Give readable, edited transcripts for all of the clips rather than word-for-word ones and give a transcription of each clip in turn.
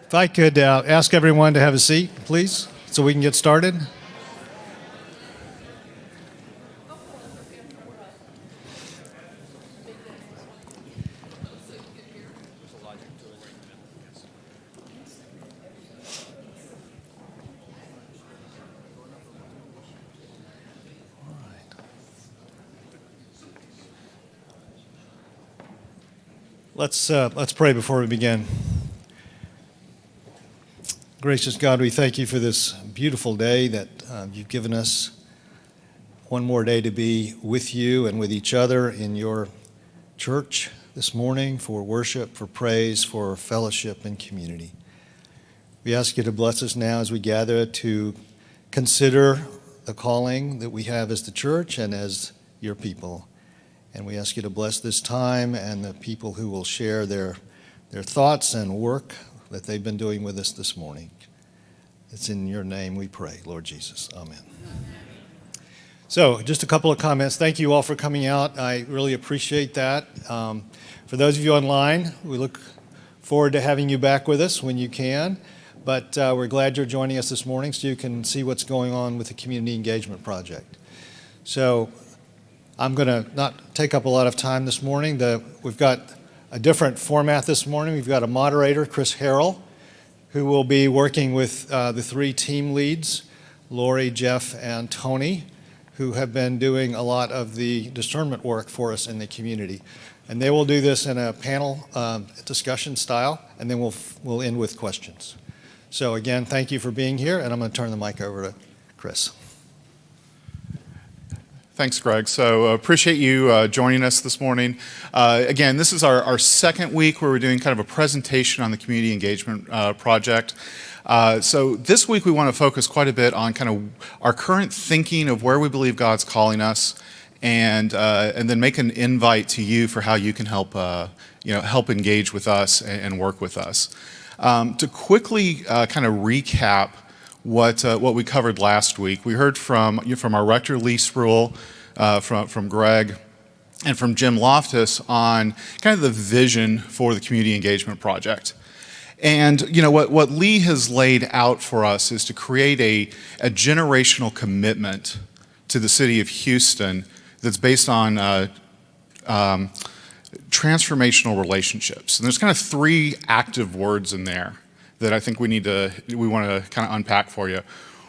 If I could ask everyone to have a seat, please, so we can get started. Let's pray before we begin. Gracious God, we thank you for this beautiful day that you've given us. One more day to be with you and with each other in your church this morning for worship, for praise, for fellowship and community. We ask you to bless us now as we gather to consider the calling that we have as the church and as your people. And we ask you to bless this time and the people who will share their thoughts and work that they've been doing with us this morning. It's in your name we pray, Lord Jesus. Amen. So just a couple of comments. Thank you all for coming out. I really appreciate that. For those of you online, we look forward to having you back with us when you can. But we're glad you're joining us this morning so you can see what's going on with the Community Engagement Project. So I'm going to not take up a lot of time this morning. We've got a different format this morning. We've got a moderator, Chris Harrell, who will be working with the three team leads, Lori, Jeff, and Tony, who have been doing a lot of the discernment work for us in the community. And they will do this in a panel discussion style, and then we'll end with questions. So again, thank you for being here, and I'm going to turn the mic over to Chris. Thanks, Greg. So appreciate you joining us this morning. Again, this is our second week where we're doing kind of a presentation on the Community Engagement Project. So this week we want to focus quite a bit on kind of our current thinking of where we believe God's calling us, and then make an invite to you for how you can help engage with us and work with us. To quickly kind of recap what we covered last week. We heard from our rector, Lee Spruill, from Greg, and from Jim Loftus on kind of the vision for the Community Engagement Project. And what Lee has laid out for us is to create a generational commitment to the city of Houston that's based on transformational relationships. And there's kind of three active words in there that I think we want to kind of unpack for you.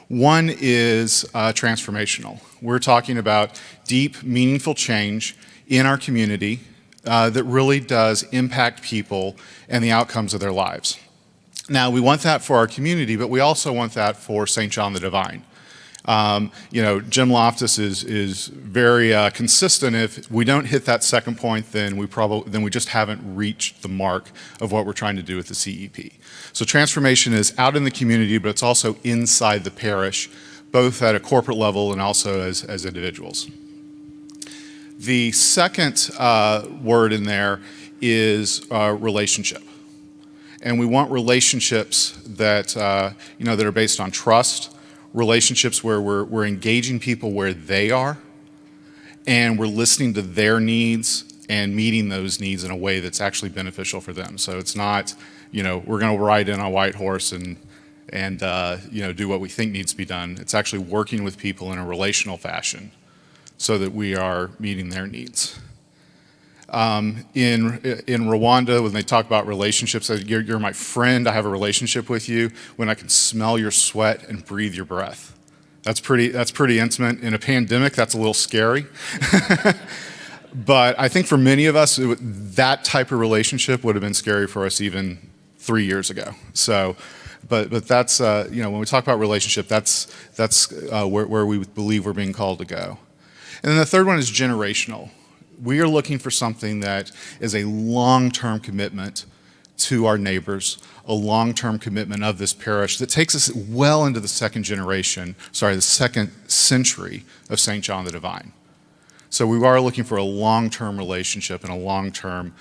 One is transformational. We're talking about deep, meaningful change in our community that really does impact people and the outcomes of their lives. Now, we want that for our community, but we also want that for St. John the Divine. Jim Loftus is very consistent. If we don't hit that second point, then we just haven't reached the mark of what we're trying to do with the CEP. So transformation is out in the community, but it's also inside the parish, both at a corporate level and also as individuals. The second word in there is relationship. And we want relationships that that are based on trust, relationships where we're engaging people where they are, and we're listening to their needs and meeting those needs in a way that's actually beneficial for them. So it's not, we're going to ride in on a white horse and do what we think needs to be done. It's actually working with people in a relational fashion so that we are meeting their needs. In Rwanda, when they talk about relationships, you're my friend, I have a relationship with you when I can smell your sweat and breathe your breath. That's pretty intimate. In a pandemic, that's a little scary. But I think for many of us, that type of relationship would have been scary for us even 3 years ago. So, but that's, when we talk about relationship, that's where we believe we're being called to go. And then the third one is generational. We are looking for something that is a long-term commitment to our neighbors, a long-term commitment of this parish that takes us well into the second century of St. John the Divine. So we are looking for a long-term relationship and a long-term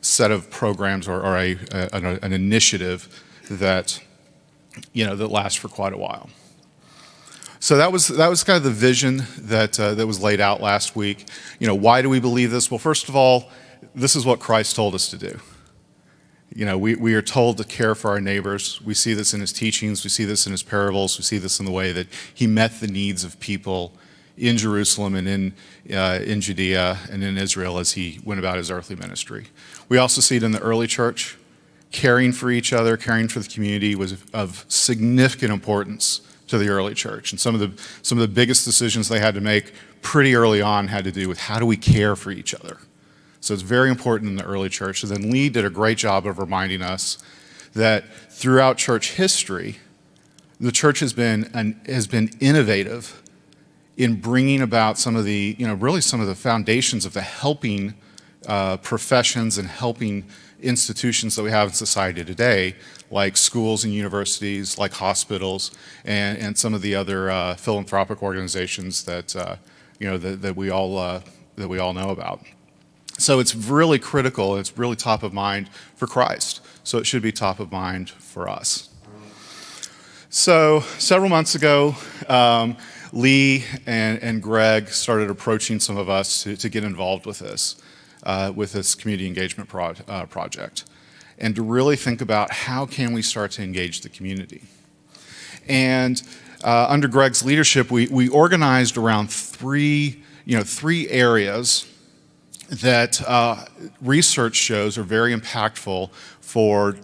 set of programs or an initiative that lasts for quite a while. So that was kind of the vision that was laid out last week. Why do we believe this? Well, first of all, this is what Christ told us to do. We are told to care for our neighbors. We see this in his teachings. We see this in his parables. We see this in the way that he met the needs of people in Jerusalem and in Judea and in Israel as he went about his earthly ministry. We also see it in the early church. Caring for each other, caring for the community was of significant importance to the early church. And some of the biggest decisions they had to make pretty early on had to do with how do we care for each other. So it's very important in the early church. And then Lee did a great job of reminding us that throughout church history, the church has been innovative in bringing about some of the, really some of the foundations of the helping professions and helping institutions that we have in society today, like schools and universities, like hospitals, and some of the other philanthropic organizations that that we all know about. So it's really critical. It's really top of mind for Christ. So it should be top of mind for us. So several months ago, Lee and Greg started approaching some of us to get involved with this community engagement project, and to really think about how can we start to engage the community. And under Greg's leadership, we organized around three areas that research shows are very impactful for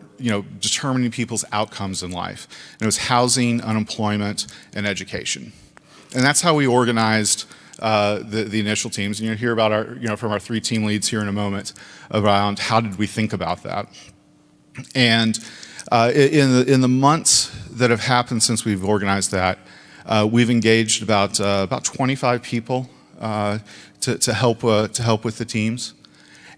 determining people's outcomes in life. And it was housing, unemployment, and education. And that's how we organized the initial teams. And you'll hear about from our three team leads here in a moment around how did we think about that. And in the months that have happened since we've organized that, we've engaged about 25 people to help with the teams,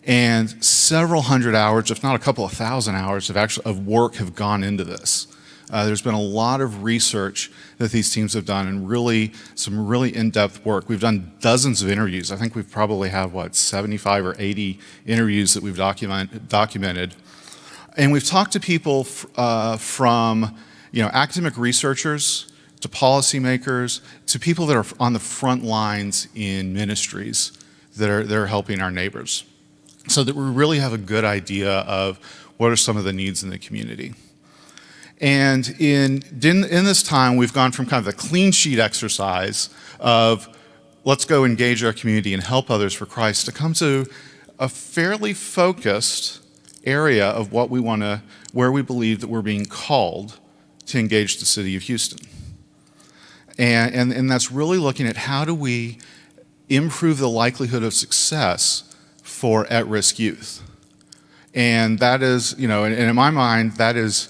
and several hundred hours, if not a couple of thousand hours, of work have gone into this. There's been a lot of research that these teams have done, and some really in-depth work. We've done dozens of interviews. I think we probably have 75 or 80 interviews that we've documented, and we've talked to people from academic researchers to policymakers, to people that are on the front lines in ministries that are helping our neighbors, so that we really have a good idea of what are some of the needs in the community. And in this time, we've gone from kind of the clean sheet exercise of let's go engage our community and help others for Christ, to come to a fairly focused area of where we believe that we're being called to engage the city of Houston. And that's really looking at how do we improve the likelihood of success for at-risk youth. And that is, and in my mind, that is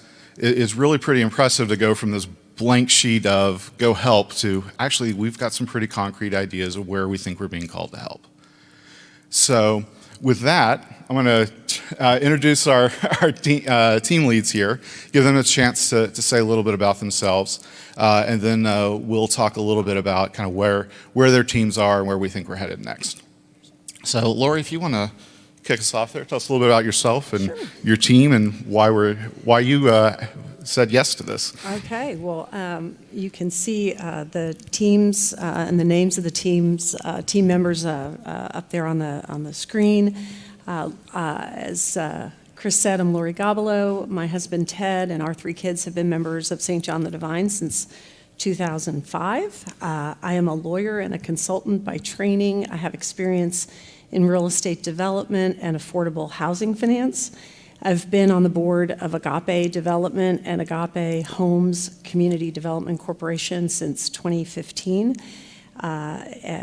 really pretty impressive to go from this blank sheet of go help to actually we've got some pretty concrete ideas of where we think we're being called to help. So with that, I'm going to introduce our team leads here, give them a chance to say a little bit about themselves, and then we'll talk a little bit about kind of where their teams are and where we think we're headed next. So Lori, if you want to kick us off there, tell us a little bit about yourself and your team and why you said yes to this. Okay, well, you can see the teams and the names of the team members up there on the screen. As Chris said, I'm Lori Gobolo. My husband Ted and our three kids have been members of St. John the Divine since 2005. I am a lawyer and a consultant by training. I have experience in real estate development and affordable housing finance. I've been on the board of Agape Development and Agape Homes Community Development Corporation since 2015,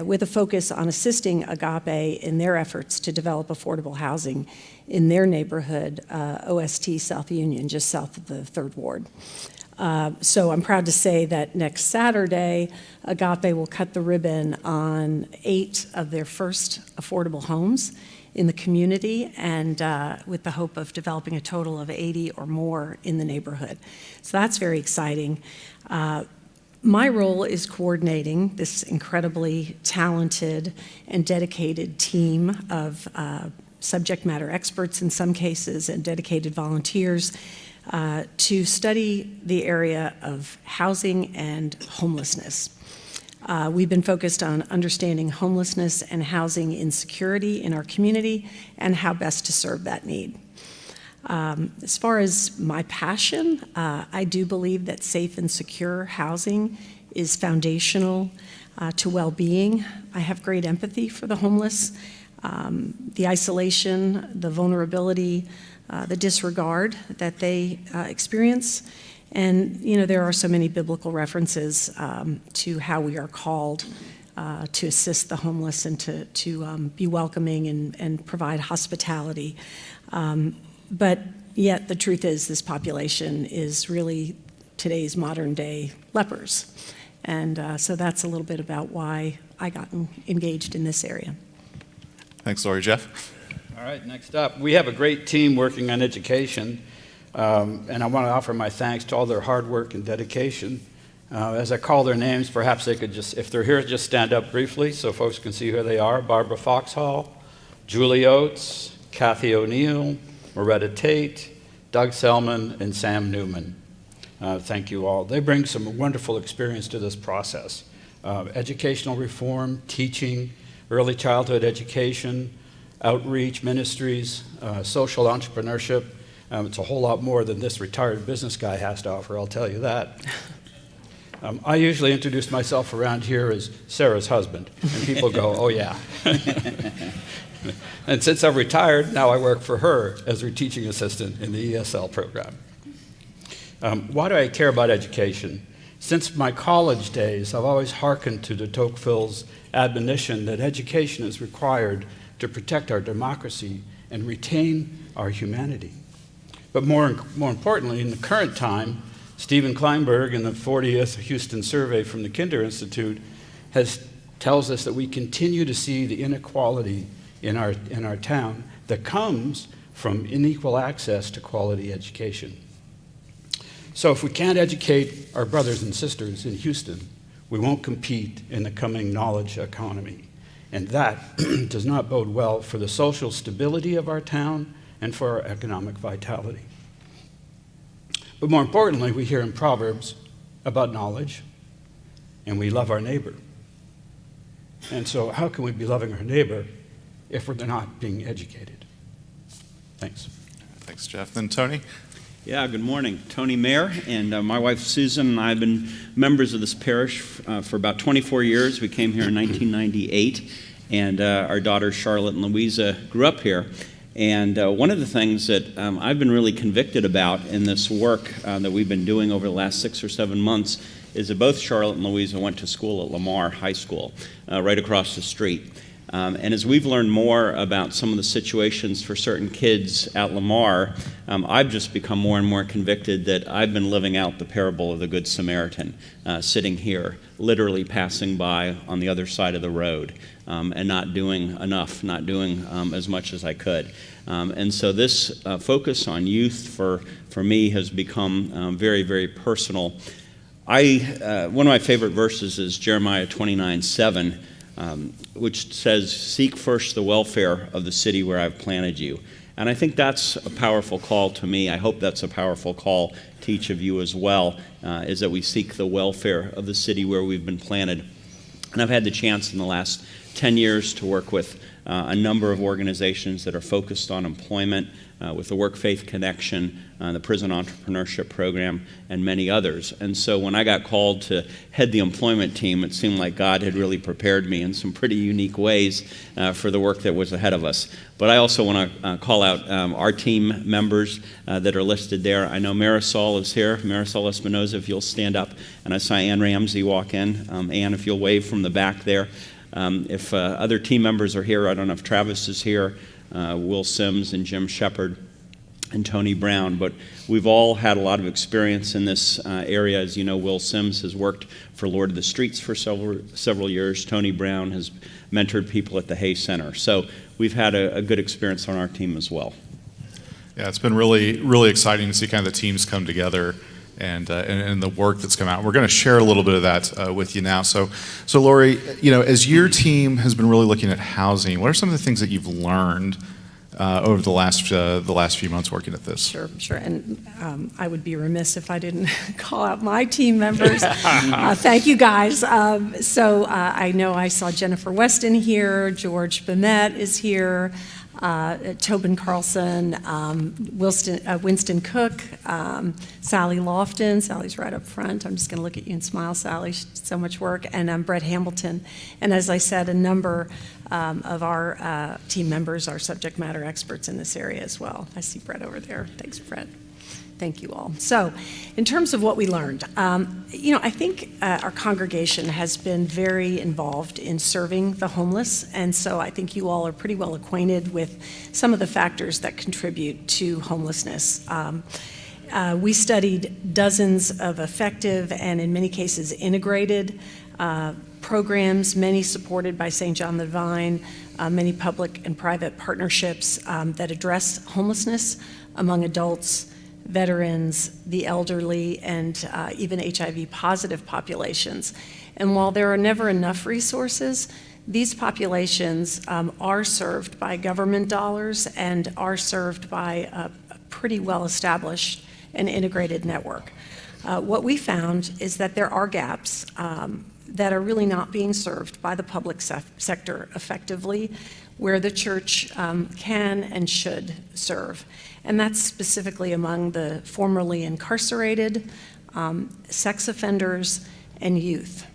with a focus on assisting Agape in their efforts to develop affordable housing in their neighborhood, OST South Union, just south of the 3rd Ward. So I'm proud to say that next Saturday, Agape will cut the ribbon on 8 of their first affordable homes in the community, and with the hope of developing a total of 80 or more in the neighborhood. So that's very exciting. My role is coordinating this incredibly talented and dedicated team of subject matter experts in some cases and dedicated volunteers to study the area of housing and homelessness. We've been focused on understanding homelessness and housing insecurity in our community and how best to serve that need. As far as my passion, I do believe that safe and secure housing is foundational to well-being. I have great empathy for the homeless. The isolation, the vulnerability, the disregard that they experience. And, there are so many biblical references to how we are called to assist the homeless and to be welcoming and provide hospitality. But yet the truth is this population is really today's modern day lepers. And so that's a little bit about why I got engaged in this area. Thanks, Lori. Jeff? All right, next up, we have a great team working on education, and I want to offer my thanks to all their hard work and dedication. As I call their names, perhaps they could just, if they're here, just stand up briefly so folks can see who they are. Barbara Foxhall, Julie Oates, Kathy O'Neill, Moretta Tate, Doug Selman, and Sam Newman. Thank you all. They bring some wonderful experience to this process. Educational reform, teaching, early childhood education, outreach, ministries, social entrepreneurship. It's a whole lot more than this retired business guy has to offer, I'll tell you that. I usually introduce myself around here as Sarah's husband, and people go, oh yeah. And since I've retired, now I work for her as her teaching assistant in the ESL program. Why do I care about education? Since my college days, I've always hearkened to de Tocqueville's admonition that education is required to protect our democracy and retain our humanity. But more importantly, in the current time, Stephen Kleinberg in the 40th Houston survey from the Kinder Institute tells us that we continue to see the inequality in our town that comes from unequal access to quality education. So if we can't educate our brothers and sisters in Houston, we won't compete in the coming knowledge economy. And that does not bode well for the social stability of our town and for our economic vitality. But more importantly, we hear in Proverbs about knowledge, and we love our neighbor. And so how can we be loving our neighbor if we're not being educated? Thanks. Thanks, Jeff. Then Tony? Yeah, good morning. Tony Mayer and my wife Susan and I have been members of this parish for about 24 years. We came here in 1998, and our daughters Charlotte and Louisa grew up here. And one of the things that I've been really convicted about in this work that we've been doing over the last 6 or 7 months is that both Charlotte and Louisa went to school at Lamar High School, right across the street. And as we've learned more about some of the situations for certain kids at Lamar, I've just become more and more convicted that I've been living out the parable of the Good Samaritan, sitting here, literally passing by on the other side of the road, and not doing enough, not doing as much as I could. And so this focus on youth for me has become very, very personal. One of my favorite verses is Jeremiah 29:7. Which says, "Seek first the welfare of the city where I've planted you." And I think that's a powerful call to me. I hope that's a powerful call to each of you as well, is that we seek the welfare of the city where we've been planted. And I've had the chance in the last 10 years to work with a number of organizations that are focused on employment, with the Work Faith Connection, the Prison Entrepreneurship Program, and many others. And so when I got called to head the employment team, it seemed like God had really prepared me in some pretty unique ways for the work that was ahead of us. But I also want to call out our team members that are listed there. I know Marisol is here. Marisol Espinoza, if you'll stand up. And I saw Ann Ramsey walk in. Ann, if you'll wave from the back there. If other team members are here, I don't know if Travis is here, Will Sims and Jim Shepard and Tony Brown, but we've all had a lot of experience in this area. As you know, Will Sims has worked for Lord of the Streets for several years. Tony Brown has mentored people at the Hay Center. So we've had a good experience on our team as well. Yeah, it's been really, really exciting to see kind of the teams come together and the work that's come out. We're going to share a little bit of that with you now. So Lori, as your team has been really looking at housing, what are some of the things that you've learned over the last few months working at this? Sure. And I would be remiss if I didn't call out my team members. Thank you, guys. So I know I saw Jennifer Weston here. George Bennett is here. Tobin Carlson, Winston Cook, Sally Lofton. Sally's right up front. I'm just going to look at you and smile, Sally. She did so much work. And Brett Hamilton. And as I said, a number of our team members are subject matter experts in this area as well. I see Brett over there. Thanks, Brett. Thank you all. So, in terms of what we learned, I think our congregation has been very involved in serving the homeless, and so I think you all are pretty well acquainted with some of the factors that contribute to homelessness. We studied dozens of effective and, in many cases, integrated programs, many supported by St. John the Divine, many public and private partnerships that address homelessness among adults, veterans, the elderly, and even HIV-positive populations. And while there are never enough resources, these populations are served by government dollars and are served by a pretty well-established and integrated network. What we found is that there are gaps that are really not being served by the public sector effectively, where the church can and should serve. And that's specifically among the formerly incarcerated, sex offenders, and youth.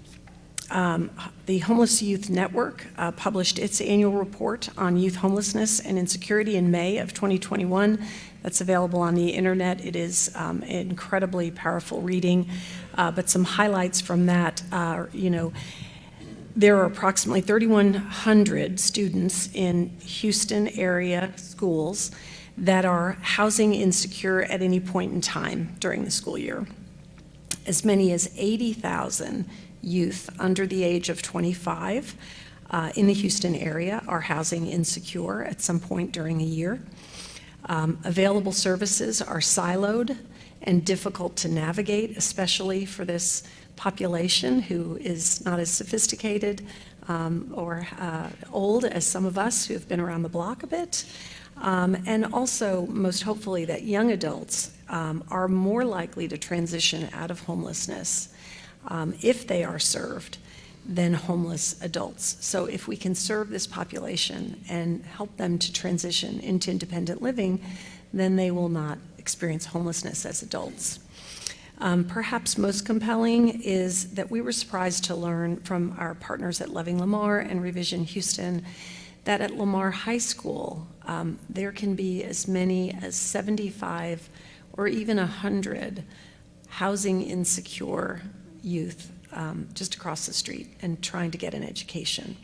The Homeless Youth Network published its annual report on youth homelessness and insecurity in May of 2021. That's available on the internet. It is incredibly powerful reading, but some highlights from that are, there are approximately 3,100 students in Houston area schools that are housing insecure at any point in time during the school year. As many as 80,000 youth under the age of 25 in the Houston area are housing insecure at some point during a year. Available services are siloed and difficult to navigate, especially for this population who is not as sophisticated or old as some of us who have been around the block a bit. And also, most hopefully, that young adults are more likely to transition out of homelessness if they are served than homeless adults. So if we can serve this population and help them to transition into independent living, then they will not experience homelessness as adults. Perhaps most compelling is that we were surprised to learn from our partners at Loving Lamar and Revision Houston that at Lamar High School, there can be as many as 75 or even 100 housing insecure youth just across the street and trying to get an education.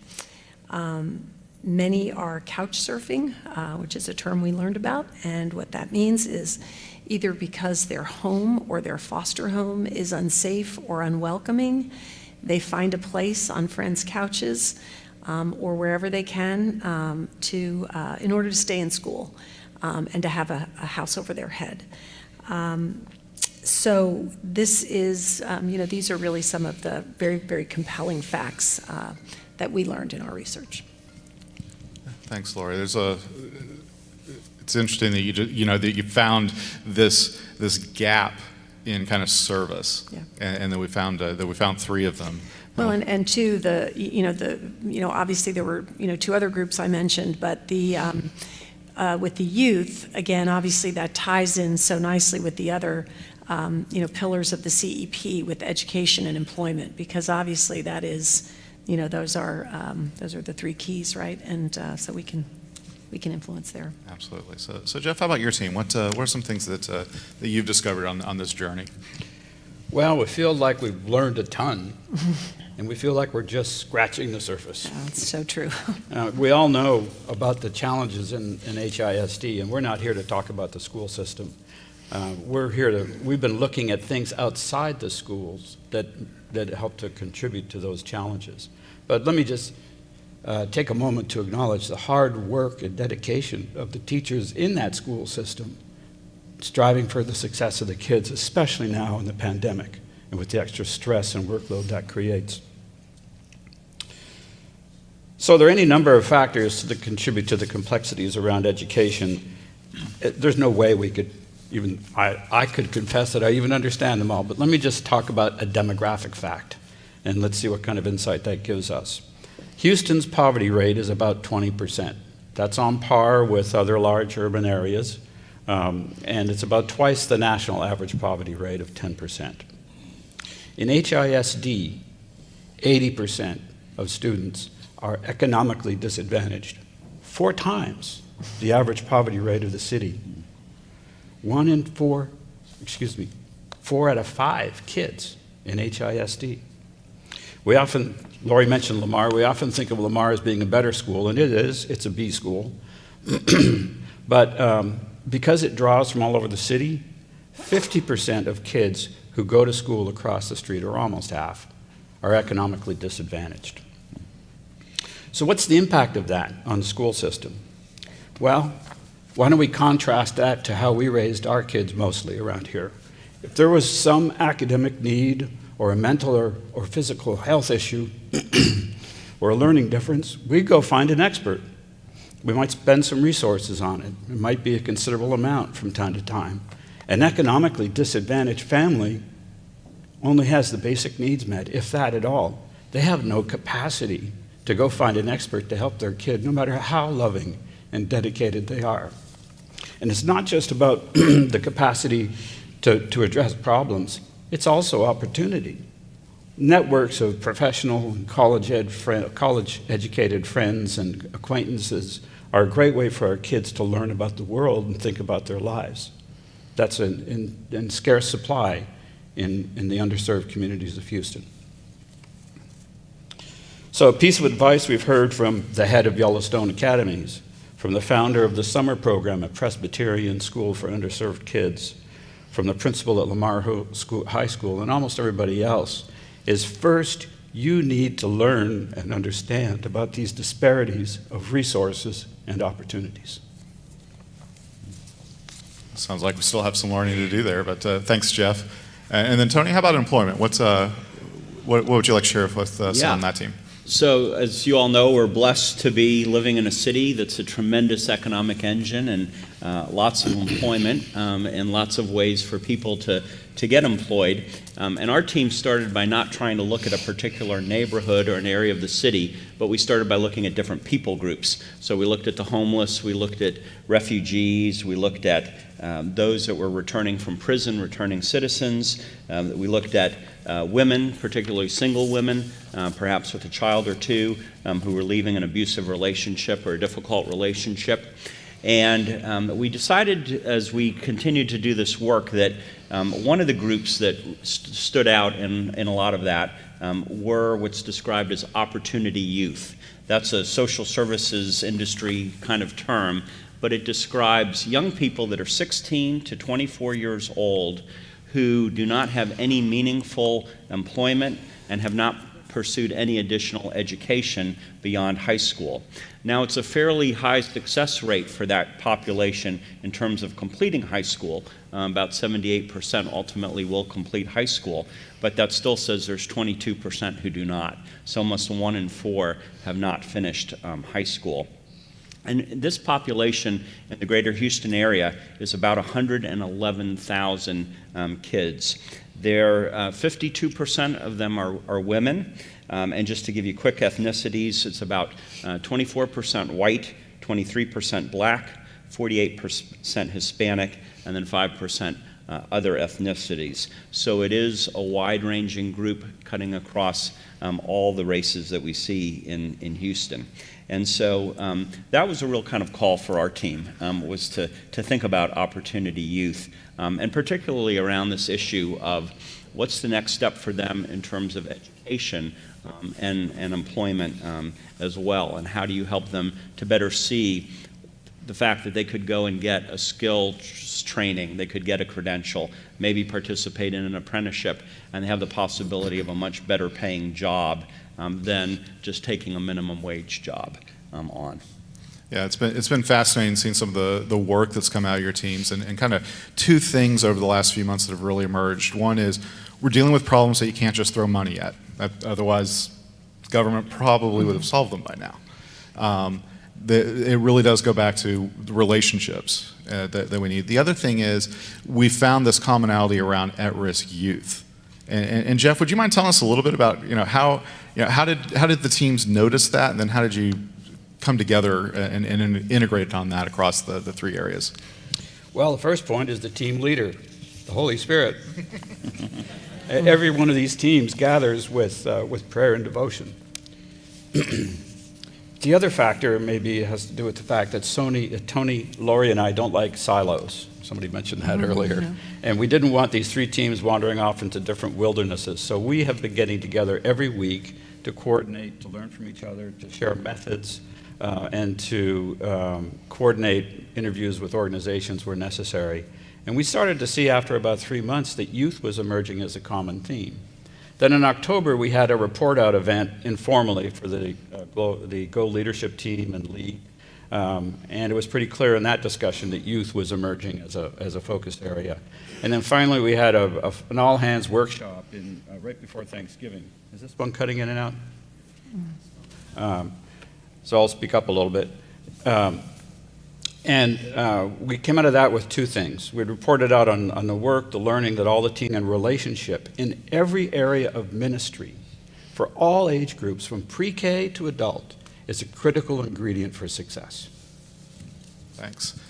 Many are couch surfing, which is a term we learned about, and what that means is either because their home or their foster home is unsafe or unwelcoming, they find a place on friends' couches or wherever they can in order to stay in school and to have a house over their head. So this is, these are really some of the very, very compelling facts that we learned in our research. Thanks, Lori. It's interesting that you found this gap in kind of service, Yeah. and that we found three of them. Well, and two, obviously there were, two other groups I mentioned, but with the youth, again, obviously that ties in so nicely with the other, pillars of the CEP with education and employment, because obviously that is, those are the three keys, right? And so we can influence there. Absolutely. So Jeff, how about your team? What are some things that you've discovered on this journey? Well, we feel like we've learned a ton, and we feel like we're just scratching the surface. Yeah, that's so true. We all know about the challenges in HISD, and we're not here to talk about the school system. We've been looking at things outside the schools that help to contribute to those challenges. But let me just take a moment to acknowledge the hard work and dedication of the teachers in that school system, striving for the success of the kids, especially now in the pandemic and with the extra stress and workload that creates. So there are any number of factors that contribute to the complexities around education. There's no way we could even, I could confess that I even understand them all, but let me just talk about a demographic fact, and let's see what kind of insight that gives us. Houston's poverty rate is about 20%. That's on par with other large urban areas, and it's about twice the national average poverty rate of 10%. In HISD, 80% of students are economically disadvantaged, 4 times the average poverty rate of the city. 4 out of 5 kids in HISD. Lori mentioned Lamar, we often think of Lamar as being a better school, and it is, it's a B school. But because it draws from all over the city, 50% of kids who go to school across the street, or almost half, are economically disadvantaged. So what's the impact of that on the school system? Well, why don't we contrast that to how we raised our kids mostly around here? If there was some academic need or a mental or physical health issue or a learning difference, we'd go find an expert. We might spend some resources on it. It might be a considerable amount from time to time. An economically disadvantaged family only has the basic needs met, if that at all. They have no capacity to go find an expert to help their kid, no matter how loving and dedicated they are. And it's not just about the capacity to address problems, it's also opportunity. Networks of professional and college-educated friends and acquaintances are a great way for our kids to learn about the world and think about their lives. That's in scarce supply in the underserved communities of Houston. So a piece of advice we've heard from the head of Yellowstone Academies, from the founder of the summer program at Presbyterian School for Underserved Kids, from the principal at Lamar High School, and almost everybody else, is first, you need to learn and understand about these disparities of resources and opportunities. Sounds like we still have some learning to do there, but thanks, Jeff. And then Tony, how about employment? What would you like to share with us on that team? So, as you all know, we're blessed to be living in a city that's a tremendous economic engine and lots of employment and lots of ways for people to get employed. And our team started by not trying to look at a particular neighborhood or an area of the city, but we started by looking at different people groups. So we looked at the homeless, we looked at refugees, we looked at those that were returning from prison, returning citizens. We looked at women, particularly single women, perhaps with a child or two, who were leaving an abusive relationship or a difficult relationship. And we decided as we continued to do this work that one of the groups that stood out in a lot of that were what's described as opportunity youth. That's a social services industry kind of term, but it describes young people that are 16 to 24 years old who do not have any meaningful employment and have not pursued any additional education beyond high school. Now, it's a fairly high success rate for that population in terms of completing high school. About 78% ultimately will complete high school, but that still says there's 22% who do not. So almost 1 in 4 have not finished high school. And this population in the greater Houston area is about 111,000 kids. 52% of them are women. And just to give you quick ethnicities, it's about 24% white, 23% black, 48% Hispanic, and then 5% other ethnicities. So it is a wide-ranging group cutting across all the races that we see in Houston. And so that was a real kind of call for our team, was to think about opportunity youth, and particularly around this issue of what's the next step for them in terms of education and employment as well, and how do you help them to better see the fact that they could go and get a skill training, they could get a credential, maybe participate in an apprenticeship, and they have the possibility of a much better paying job than just taking a minimum wage job on. Yeah, it's been fascinating seeing some of the work that's come out of your teams, and kind of two things over the last few months that have really emerged. One is we're dealing with problems that you can't just throw money at. Otherwise, government probably would have solved them by now. It really does go back to the relationships that we need. The other thing is we found this commonality around at-risk youth. And Jeff, would you mind telling us a little bit about how did the teams notice that, and then how did you come together and integrate on that across the three areas? Well, the first point is the team leader, the Holy Spirit. Every one of these teams gathers with prayer and devotion. The other factor maybe has to do with the fact that Tony, Lori, and I don't like silos. Somebody mentioned that earlier. Yeah. And we didn't want these three teams wandering off into different wildernesses. So we have been getting together every week to coordinate, to learn from each other, to share methods, and to coordinate interviews with organizations where necessary. And we started to see after about 3 months that youth was emerging as a common theme. Then in October, we had a report out event informally for the Go Leadership team and league. And it was pretty clear in that discussion that youth was emerging as a focused area. And then finally, we had an all-hands workshop right before Thanksgiving. Is this one cutting in and out? So I'll speak up a little bit. We came out of that with two things. We reported out on the work, the learning that all the team and relationship in every area of ministry for all age groups from pre-K to adult is a critical ingredient for success. Thanks.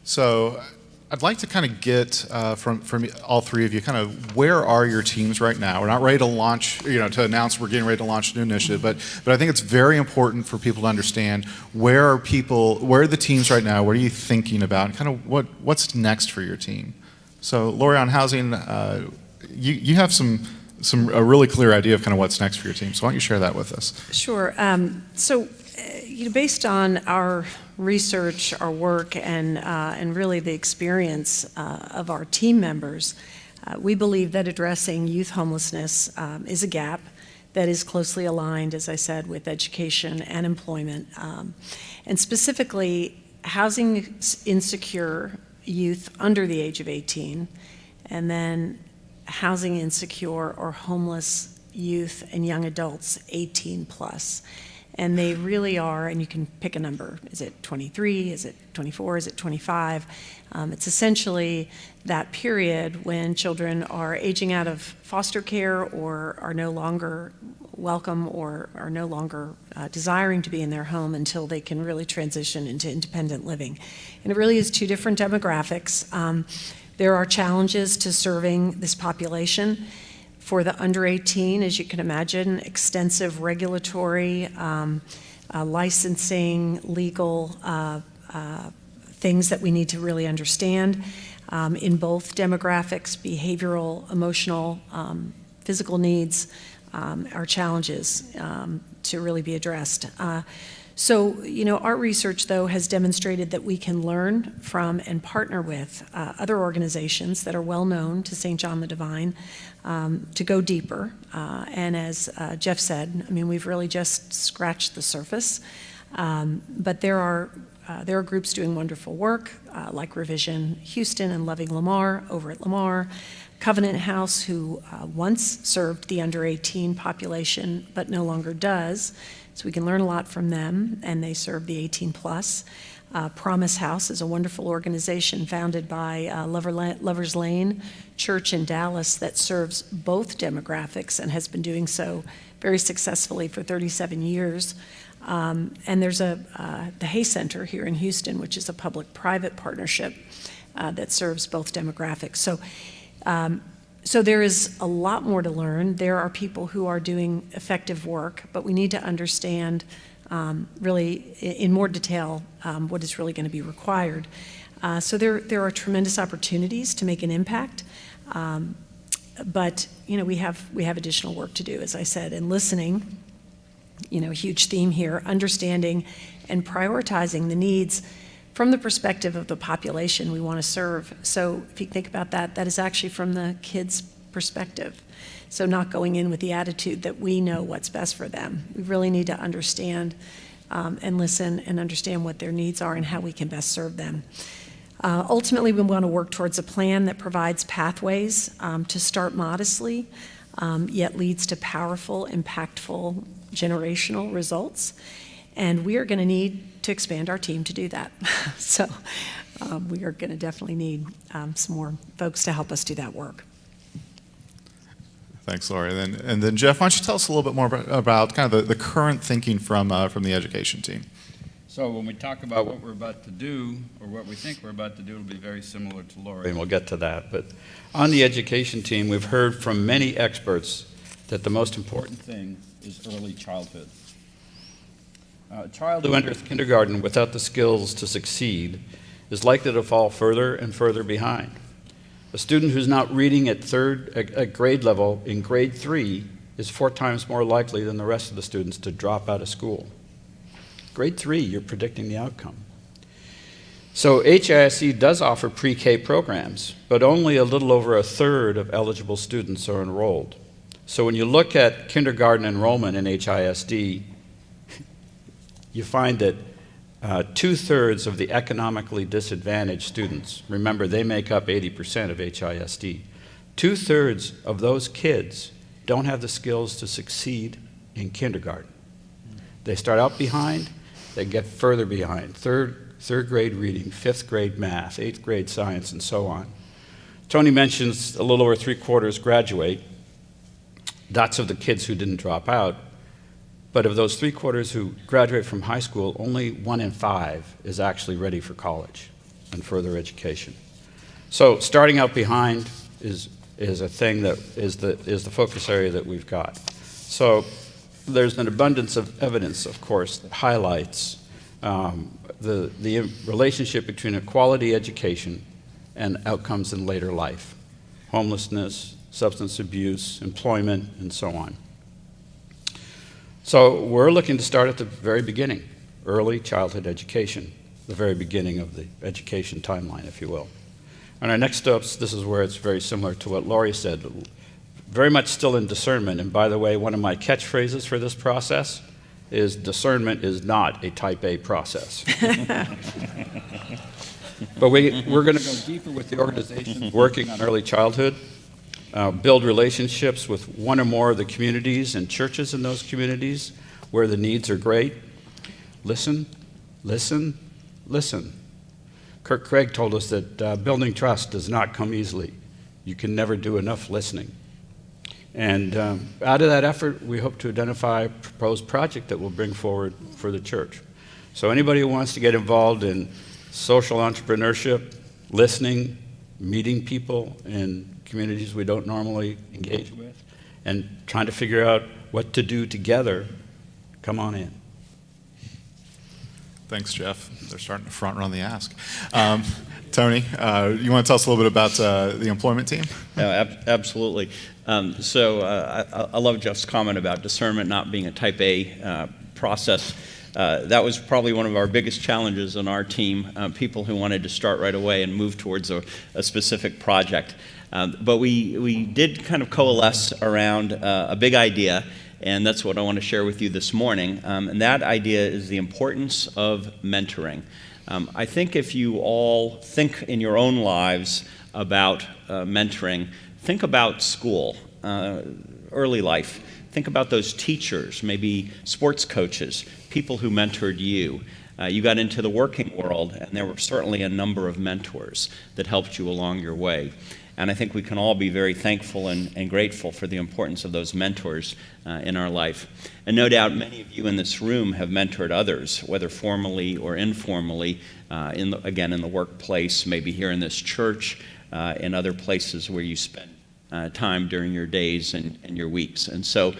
So I'd like to kind of get from all three of you, kind of where are your teams right now? We're not ready to launch, to announce we're getting ready to launch a new initiative, but I think it's very important for people to understand where are the teams right now? What are you thinking about? And kind of what's next for your team? So Lori, on housing, you have a really clear idea of kind of what's next for your team. So why don't you share that with us? Sure. Based on our research, our work, and really the experience of our team members, we believe that addressing youth homelessness is a gap that is closely aligned, as I said, with education and employment. And specifically, housing insecure youth under the age of 18, and then housing insecure or homeless youth and young adults 18 plus. And they really are, and you can pick a number. Is it 23? Is it 24? Is it 25? It's essentially that period when children are aging out of foster care or are no longer welcome or are no longer desiring to be in their home until they can really transition into independent living. And it really is two different demographics. There are challenges to serving this population. For the under 18, as you can imagine, extensive regulatory, licensing, legal things that we need to really understand in both demographics, behavioral, emotional, physical needs are challenges to really be addressed. Our research, though, has demonstrated that we can learn from and partner with other organizations that are well known to St. John the Divine to go deeper. And as Jeff said, we've really just scratched the surface. But there are groups doing wonderful work, like Revision Houston and Loving Lamar over at Lamar, Covenant House, who once served the under 18 population but no longer does. So we can learn a lot from them, and they serve the 18 plus. Promise House is a wonderful organization founded by Lover's Lane Church in Dallas that serves both demographics and has been doing so very successfully for 37 years. And there's the Hay Center here in Houston, which is a public-private partnership that serves both demographics. So there is a lot more to learn. There are people who are doing effective work, but we need to understand really in more detail what is really going to be required. So there are tremendous opportunities to make an impact, but we have additional work to do, as I said, and listening. A huge theme here, understanding and prioritizing the needs from the perspective of the population we want to serve. So if you think about that, that is actually from the kids' perspective. So not going in with the attitude that we know what's best for them. We really need to understand and listen and understand what their needs are and how we can best serve them. Ultimately, we want to work towards a plan that provides pathways to start modestly, yet leads to powerful, impactful, generational results. And we are going to need to expand our team to do that. So we are going to definitely need some more folks to help us do that work. Thanks, Lori. And then Jeff, why don't you tell us a little bit more about kind of the current thinking from the education team? So when we talk about what we're about to do, or what we think we're about to do, it'll be very similar to Lori, and we'll get to that. But on the education team, we've heard from many experts that the most important thing is early childhood. A child who enters kindergarten without the skills to succeed is likely to fall further and further behind. A student who's not reading at grade level in grade 3 is 4 times more likely than the rest of the students to drop out of school. Grade 3, you're predicting the outcome. So HISC does offer pre-K programs, but only a little over a third of eligible students are enrolled. So when you look at kindergarten enrollment in HISD, you find that 2/3 of the economically disadvantaged students, remember they make up 80% of HISD, 2/3 of those kids don't have the skills to succeed in kindergarten. They start out behind, they get further behind. Third grade reading, 5th grade math, 8th grade science, and so on. Tony mentions a little over 3/4 graduate. That's of the kids who didn't drop out. But of those 3/4 who graduate from high school, only 1 in 5 is actually ready for college and further education. So starting out behind is a thing that is the focus area that we've got. So there's an abundance of evidence, of course, that highlights the relationship between a quality education and outcomes in later life: homelessness, substance abuse, employment, and so on. So we're looking to start at the very beginning, early childhood education, the very beginning of the education timeline, if you will. On our next steps, this is where it's very similar to what Lori said, very much still in discernment. And by the way, one of my catchphrases for this process is discernment is not a type A process. But we're going to go deeper with the organization working on early childhood, build relationships with one or more of the communities and churches in those communities where the needs are great. Listen, listen, listen. Kirk Craig told us that building trust does not come easily. You can never do enough listening. And out of that effort, we hope to identify a proposed project that we'll bring forward for the church. So anybody who wants to get involved in social entrepreneurship, listening, meeting people in communities we don't normally engage with, and trying to figure out what to do together, come on in. Thanks, Jeff. They're starting to front run the ask. Tony, you want to tell us a little bit about the employment team? Absolutely. I love Jeff's comment about discernment not being a type A process. That was probably one of our biggest challenges on our team, people who wanted to start right away and move towards a specific project. But we did kind of coalesce around a big idea, and that's what I want to share with you this morning. And that idea is the importance of mentoring. I think if you all think in your own lives about mentoring, think about school, early life. Think about those teachers, maybe sports coaches, people who mentored you. You got into the working world, and there were certainly a number of mentors that helped you along your way. And I think we can all be very thankful and grateful for the importance of those mentors in our life. And no doubt many of you in this room have mentored others, whether formally or informally, in the workplace, maybe here in this church, in other places where you spend time during your days and your weeks. And so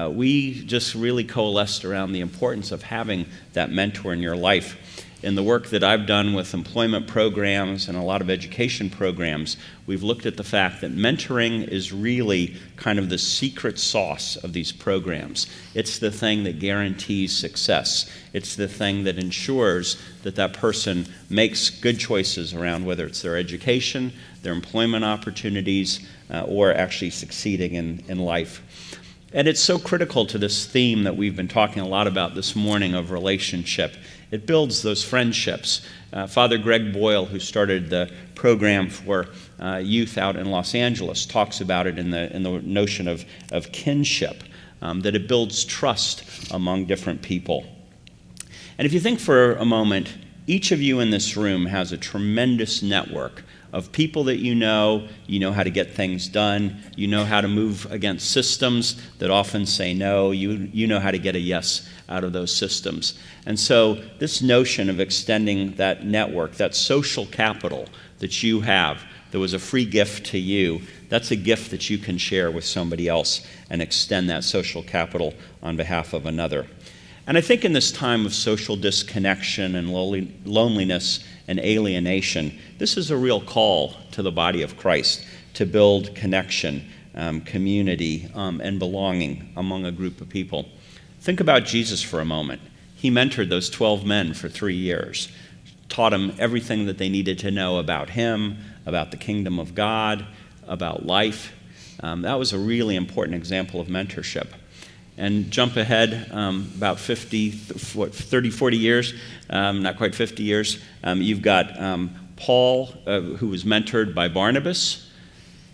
we just really coalesced around the importance of having that mentor in your life. In the work that I've done with employment programs and a lot of education programs, we've looked at the fact that mentoring is really kind of the secret sauce of these programs. It's the thing that guarantees success. It's the thing that ensures that that person makes good choices around whether it's their education, their employment opportunities, or actually succeeding in life. And it's so critical to this theme that we've been talking a lot about this morning of relationship. It builds those friendships. Father Greg Boyle, who started the program for youth out in Los Angeles, talks about it in the notion of kinship, that it builds trust among different people. And if you think for a moment, each of you in this room has a tremendous network of people that you know how to get things done, you know how to move against systems that often say no, you know how to get a yes out of those systems. And so this notion of extending that network, that social capital that you have, that was a free gift to you, that's a gift that you can share with somebody else and extend that social capital on behalf of another. And I think in this time of social disconnection and loneliness and alienation, this is a real call to the body of Christ to build connection, community, and belonging among a group of people. Think about Jesus for a moment. He mentored those 12 men for 3 years, taught them everything that they needed to know about him, about the kingdom of God, about life. That was a really important example of mentorship. And jump ahead about 30, 40 years, not quite 50 years, you've got Paul, who was mentored by Barnabas,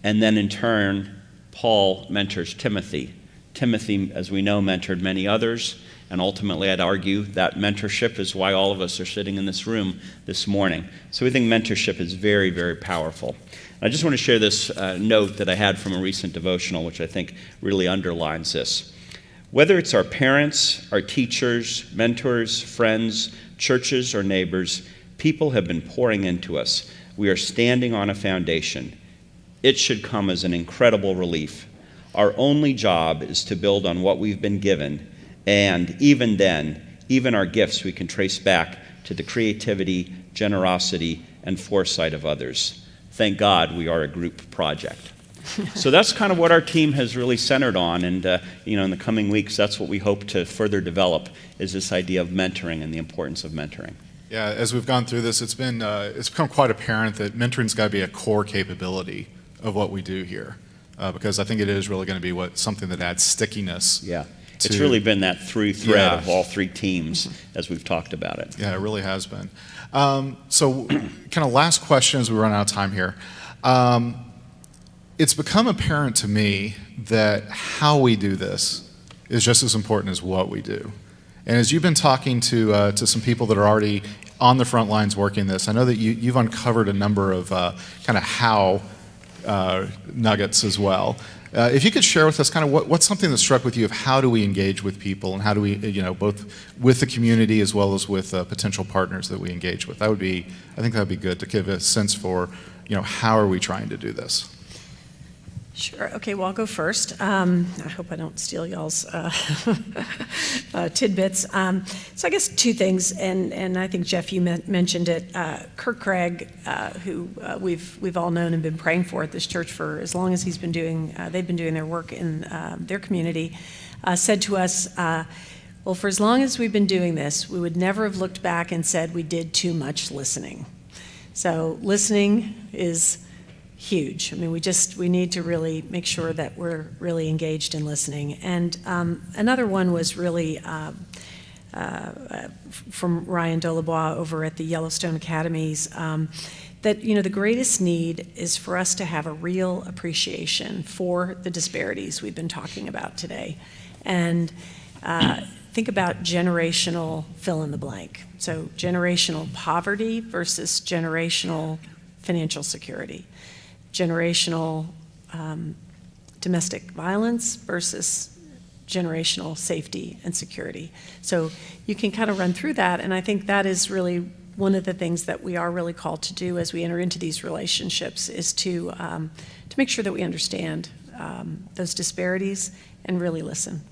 and then in turn, Paul mentors Timothy. Timothy, as we know, mentored many others, and ultimately I'd argue that mentorship is why all of us are sitting in this room this morning. So we think mentorship is very, very powerful. I just want to share this note that I had from a recent devotional, which I think really underlines this. Whether it's our parents, our teachers, mentors, friends, churches, or neighbors, people have been pouring into us. We are standing on a foundation. It should come as an incredible relief. Our only job is to build on what we've been given, and even then, even our gifts we can trace back to the creativity, generosity, and foresight of others. Thank God we are a group project. So that's kind of what our team has really centered on, and in the coming weeks, that's what we hope to further develop, is this idea of mentoring and the importance of mentoring. Yeah, as we've gone through this, it's become quite apparent that mentoring's got to be a core capability of what we do here, because I think it is really going to be something that adds stickiness. Yeah, it's really been that through thread of all three teams as we've talked about it. Yeah, it really has been. So kind of last question as we run out of time here. It's become apparent to me that how we do this is just as important as what we do. And as you've been talking to some people that are already on the front lines working this, I know that you've uncovered a number of kind of how nuggets as well. If you could share with us kind of what's something that struck with you of how do we engage with people, and how do we, both with the community as well as with potential partners that we engage with. I think that would be good to give a sense for, how are we trying to do this? Sure. Okay, well, I'll go first. I hope I don't steal y'all's tidbits. So I guess two things, and I think, Jeff, you mentioned it. Kirk Craig, who we've all known and been praying for at this church for as long as they've been doing their work in their community, said to us, well, for as long as we've been doing this, we would never have looked back and said we did too much listening. So listening is huge. I mean, we need to really make sure that we're really engaged in listening. And another one was really from Ryan Dolabois over at the Yellowstone Academies, that the greatest need is for us to have a real appreciation for the disparities we've been talking about today, and think about generational fill in the blank. So generational poverty versus generational financial security. Generational domestic violence versus generational safety and security. So you can kind of run through that, and I think that is really one of the things that we are really called to do as we enter into these relationships, is to make sure that we understand those disparities and really listen.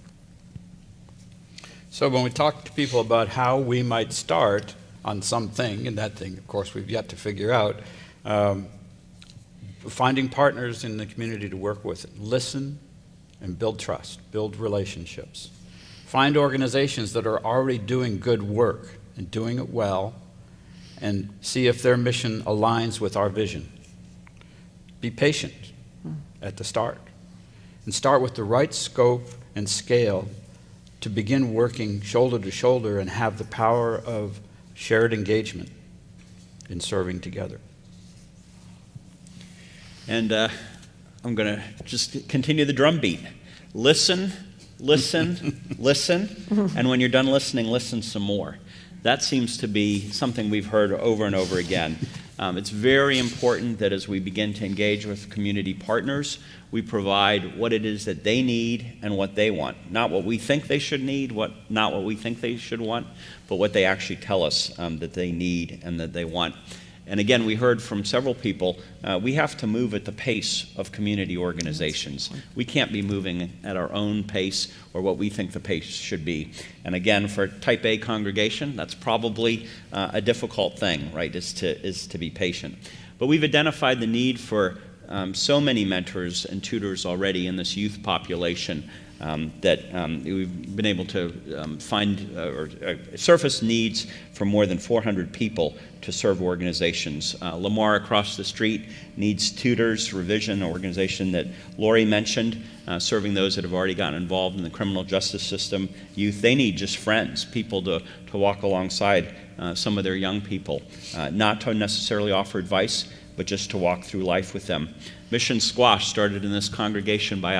So when we talk to people about how we might start on something, and that thing, of course, we've yet to figure out, finding partners in the community to work with, listen and build trust, build relationships. Find organizations that are already doing good work and doing it well, and see if their mission aligns with our vision. Be patient at the start, and start with the right scope and scale to begin working shoulder to shoulder and have the power of shared engagement in serving together. And I'm going to just continue the drumbeat. Listen, listen, listen, and when you're done listening, listen some more. that seems to be something we've heard over and over again. It's very important that as we begin to engage with community partners, we provide what it is that they need and what they want. Not what we think they should need, not what we think they should want, but what they actually tell us that they need and that they want. And again, we heard from several people, we have to move at the pace of community organizations. We can't be moving at our own pace or what we think the pace should be. And again, for a type A congregation, that's probably a difficult thing, right, is to be patient. But we've identified the need for so many mentors and tutors already in this youth population that we've been able to find or surface needs for more than 400 people to serve organizations. Lamar across the street needs tutors, revision, an organization that Lori mentioned, serving those that have already gotten involved in the criminal justice system. Youth, they need just friends, people to walk alongside some of their young people, not to necessarily offer advice, but just to walk through life with them. Mission Squash, started in this congregation by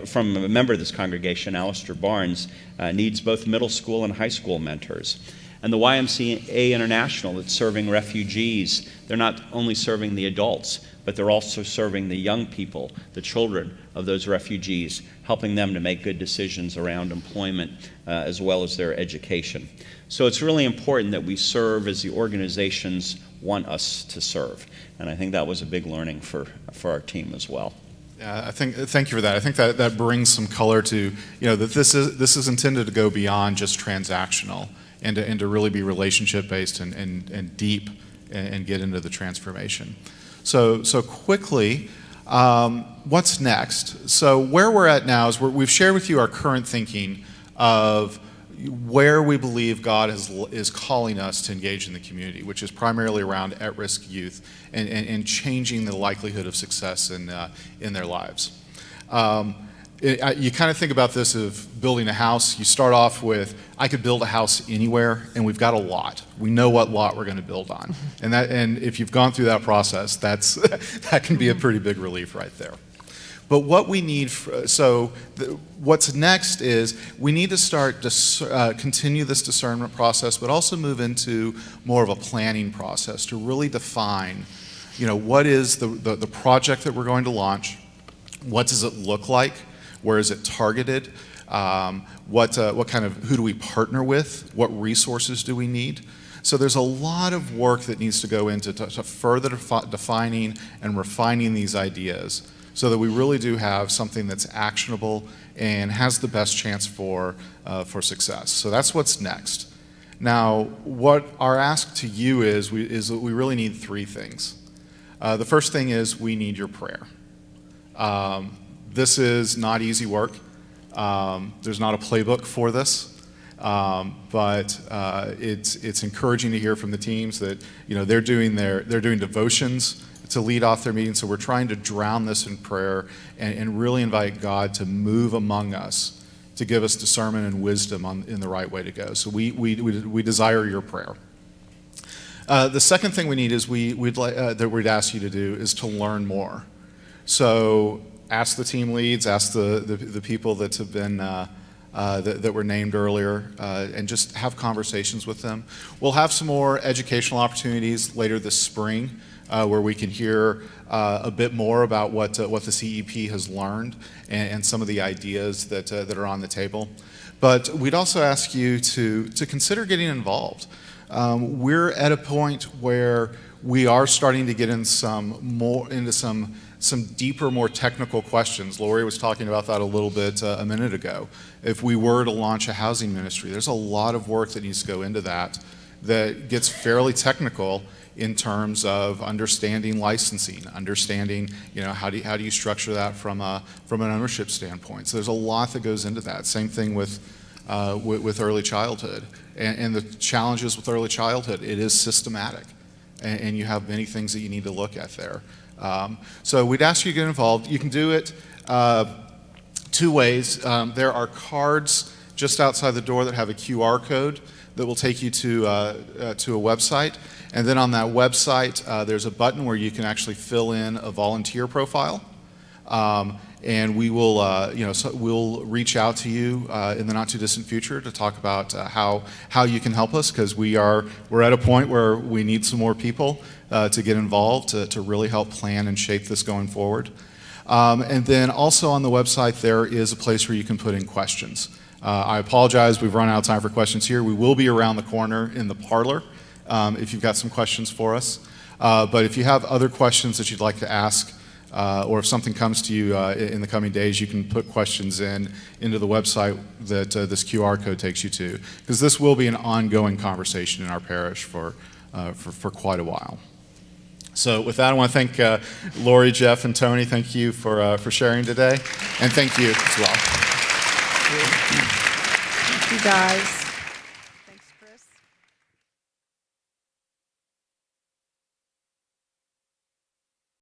from a member of this congregation, Alistair Barnes, needs both middle school and high school mentors. And the YMCA International, that's serving refugees, they're not only serving the adults, but they're also serving the young people, the children of those refugees, helping them to make good decisions around employment as well as their education. So it's really important that we serve as the organizations want us to serve. And I think that was a big learning for our team as well. Yeah, thank you for that. I think that brings some color to, that this is intended to go beyond just transactional and to really be relationship based and deep and get into the transformation. So quickly, what's next? So where we're at now is we've shared with you our current thinking of where we believe God is calling us to engage in the community, which is primarily around at-risk youth and changing the likelihood of success in their lives. You kind of think about this of building a house. You start off with, I could build a house anywhere, and we've got a lot. We know what lot we're going to build on. And if you've gone through that process, that can be a pretty big relief right there. But what we need, what's next is we need to start continue this discernment process, but also move into more of a planning process to really define, what is the project that we're going to launch, what does it look like, where is it targeted, what kind of, who do we partner with, what resources do we need. So there's a lot of work that needs to go into to further defining and refining these ideas, so that we really do have something that's actionable and has the best chance for success. So that's what's next. Now, what our ask to you is that we really need three things. The first thing is we need your prayer. This is not easy work. There's not a playbook for this, but it's encouraging to hear from the teams that they're doing devotions to lead off their meetings. So we're trying to drown this in prayer and really invite God to move among us, to give us discernment and wisdom in the right way to go. So we desire your prayer. The second thing we need is that we'd ask you to do is to learn more. So ask the team leads, ask the people that have been that were named earlier, and just have conversations with them. We'll have some more educational opportunities later this spring, where we can hear a bit more about what the CEP has learned and some of the ideas that are on the table. But we'd also ask you to consider getting involved. We're at a point where we are starting to get into some deeper, more technical questions. Lori was talking about that a little bit a minute ago. If we were to launch a housing ministry, there's a lot of work that needs to go into that gets fairly technical in terms of understanding licensing, understanding, how do you structure that from an ownership standpoint. So there's a lot that goes into that. Same thing with early childhood. And the challenges with early childhood, it is systematic. And you have many things that you need to look at there. So we'd ask you to get involved. You can do it two ways. There are cards just outside the door that have a QR code that will take you to a website. And then on that website, there's a button where you can actually fill in a volunteer profile. And we will, we'll reach out to you in the not too distant future to talk about how you can help us, because we're at a point where we need some more people to get involved to really help plan and shape this going forward. And then also on the website there is a place where you can put in questions. I apologize, we've run out of time for questions here. We will be around the corner in the parlor if you've got some questions for us. But if you have other questions that you'd like to ask, or if something comes to you in the coming days, you can put questions into the website that this QR code takes you to, because this will be an ongoing conversation in our parish for quite a while. So with that, I want to thank Lori, Jeff, and Tony. Thank you for sharing today, and thank you as well. Thank you, guys.